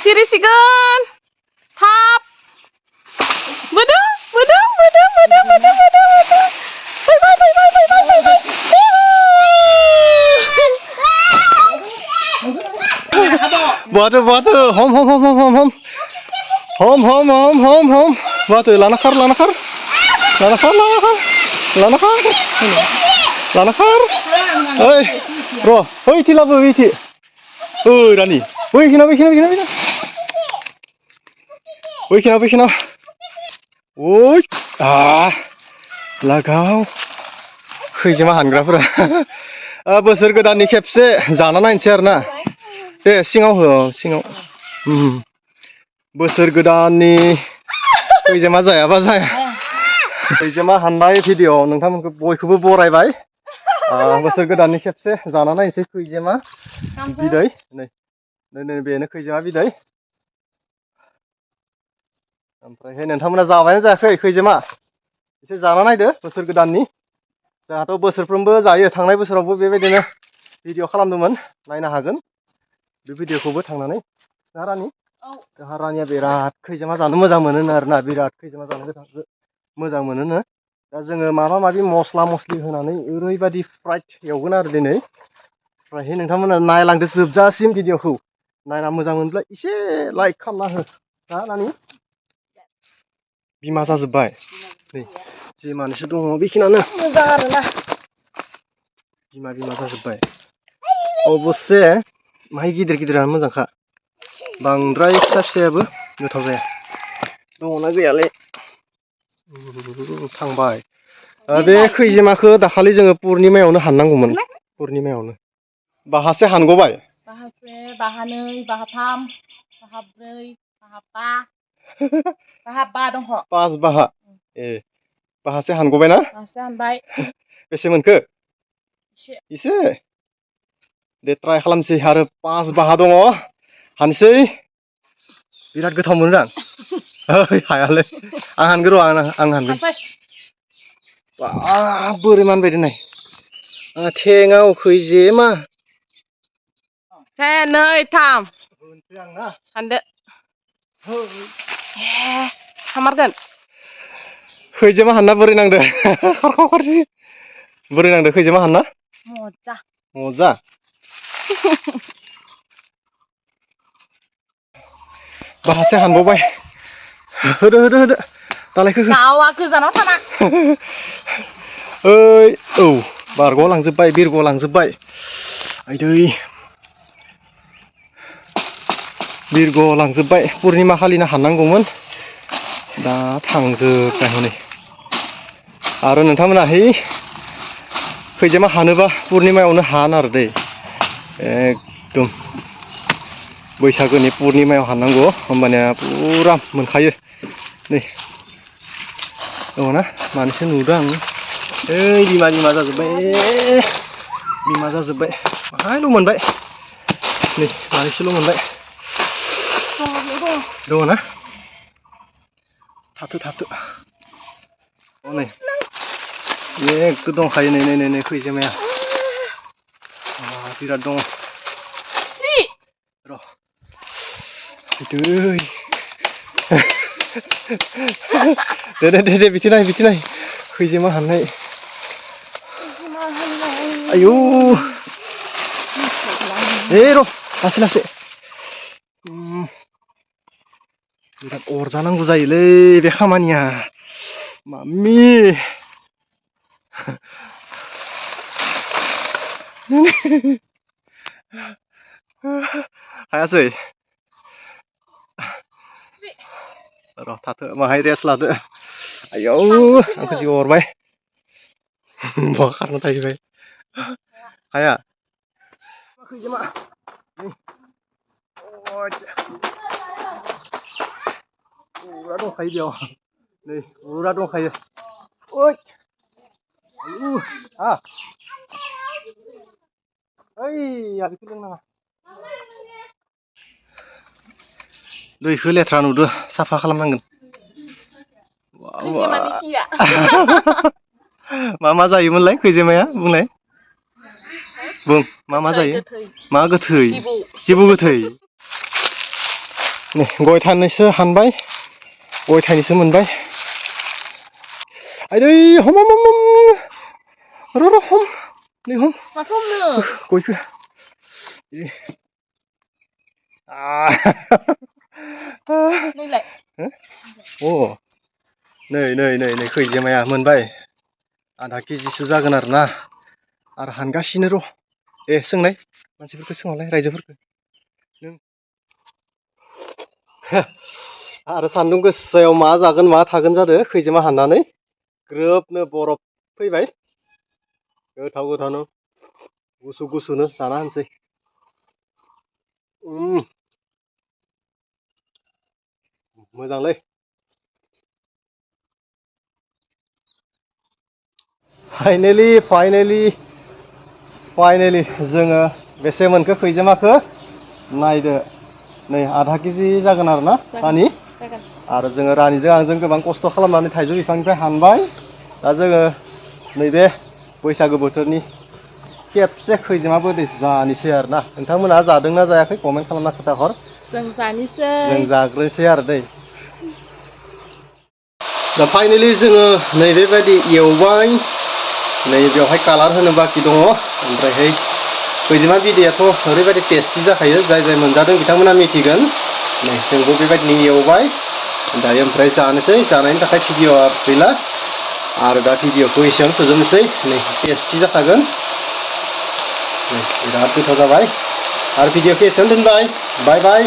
सिरिसिगोन थाब बोदों Batu hom batu lana kar oi ro oi tila bu witi Rani woi kina woi lagau खैजोमा हानग्राफोरा बोसोर गोदाननि खेबसे जाना नायनोसै आरोना दे सिङाव हो सिङाव बोसोर गोदाननि खैजोमा जायाबा जाया खैजोमा हाननाय भिडिअ नोंथांमोनखौ बयखौबो बरायबाय बोसोर गोदाननि खेबसे जाना नायनोसै खैजोमा बिदै नै बेनो खैजोमा बिदै ओमफ्राय नोंथांमोना जाबायानो जायाखै खैजोमा एसे जाना नायदो बोसोर गोदाननि जोंहाथ' बोसोरफ्रोमबो जायो थांनाय बोसोरावबो बेबायदिनो भिडिअ खालामदोंमोन नायनो हागोन बे भिडिअखौबो थांनानै जोंहा रानिया बिराद खैजोमा जानो मोजां मोनो आरोना बिराद खैजोमा जानो मोजां मोनो दा जोङो माबा माबि मस्ला मस्लि होनानै ओरैबायदि फ्राइड एवगोन आरो दिनै ओमफ्राय नोंथांमोना नायलांदो जोबजासिम भिडिअखौ नायना मोजां मोनब्ला एसे लाइक खालामना हो दा नानि बिमा जाजोब्बाय नै जेमानोसो दङ बेखिनियानो मोजां आरोना बिमा जाजोब्बाय अबस्से माहाय गिदिरानो मोजांखा बांद्राय फिसा फिसायाबो गोथाव जाया दङना गैयालै थांबाय बे खैजोमाखौ दाखालि जोङो पुर्निमायावनो हाननांगौमोन पुर्निमायावनो बाहासे हानगबाय बाहानै बाहाथाम बाहाब्रै बाहाबा दङ पास बाहा बाहासे हानगबायना हानबाय बेसे मोनखो इसे दे ट्राय खालामसै आरो पास बाहा दङ हानसै बिराद गोथाव मोनो आं हायालै आं हानगोन र' आं हानगोन बोरै मानबायदो नाय थेङाव खैजेमा से नै थाम हानदो हामारगोन खैजोमा हानना बोरै नांदो खरखाव खरसि बोरै नांदो खैजोमा हानना मजा बाहासे हानबावबाय होदो दालायखौ नावा गोजानाव थाना ओइ औ बारग'आव लांजोब्बाय बिरग'आव लांजोब्बाय आइदै बिरग'आव लांजोब्बाय पुर्निमा खालिनो हाननांगौमोन दा थांजोब्बाय हनै आरो नोंथांमोना खैजोमा हानोबा पुर्निमायावनो हान आरो दै एकदम बैसागोनि पुर्निमायाव हाननांगौ होमबानिया पुरा मोनखायो नै दङना मानैसो नुदों आं ओइ बिमा जाजोब्बाय माहायल' मोनबाय नै मानैसोल' मोनबाय दङना थाथो नै एकबो दंखायो नै खैजोमाया बिराद दङ र' दे बिथिं नाय खैजोमा हाननाय आयौ र' लासै बिराद अरजानांगौ जायोलै बे खामानिया माम्मि हायासै र' थाथो माहाय रेस्ट लादो आयौ आंखौ जि अरबाय बहा खारना थाहैबाय हाया खैजोमा बुरा दंखायो बेयाव नै बुरा दंखायो ओइ बेखौ लोंनाङा दैखौ लेथ्रा नुदो साफा खालामनांगोन मा जायोमोनलाय खैजोमाया बुंनाय बुं मा जायो मा गोथै जिबौ गोथै नै गय थाइनैसो हानबाय गय थाइनैसो मोनबाय आइदै हम र हम नै हम माखौ हमनो गयखौ नैलाय अ नै खैजेमाया मोनबाय आधा केजिसो जागोन आरोना आरो हानगासिनो र' दे सोंनाय मानसिफोरखौ सोंहरलाय रायजोफोरखौ नों आरो सान्दुं गोसायाव मा जागोन मा थागोन जादो खैजेमा हाननानै ग्रोबनो बरफ फैबाय गोथाव गोथावनो गुसु गुसुनो जाना होनसै मोजांलै फाइनेलि जोङो बेसे मोनखो खैजेमाखो नायदो नै आधा केजि जागोन आरोना रानि आरो जोङो रानिजों आंजों गोबां खस्थ' खालामनानै थाइजौ बिफांनिफ्राय हानबाय दा जोङो नैबे बैसागो बोथोरनि खेबसे खैजेमा बोदै जानोसै आरोना नोंथांमोनहा जादोंना जायाखै कमेन्ट खालामना खोन्थाहर जों जानोसै जों जाग्रोनोसै आरो दै दा फाइनेलि जोङो नैबेबायदि एवबाय नै बेवहाय कालार होनो बाखि दङ ओमफ्रायहाय खैजेमा बिदैयाथ' ओरैबायदि टेस्टि जाखायो जाय मोनजादों बिथांमोना मिथिगोन नै जोंबो बेबायदिनो एवबाय दायो ओमफ्राय जानोसै जानायनि थाखाय भिडिअ'आ गैला आरो दा भिडिअ'खौ एसेयावनो फोजोबनोसै नै टेस्टि जाखागोन नै बिराद गोथाव जाबाय आरो भिडिअ'खौ एसेयावनो दोनबाय बाय बाय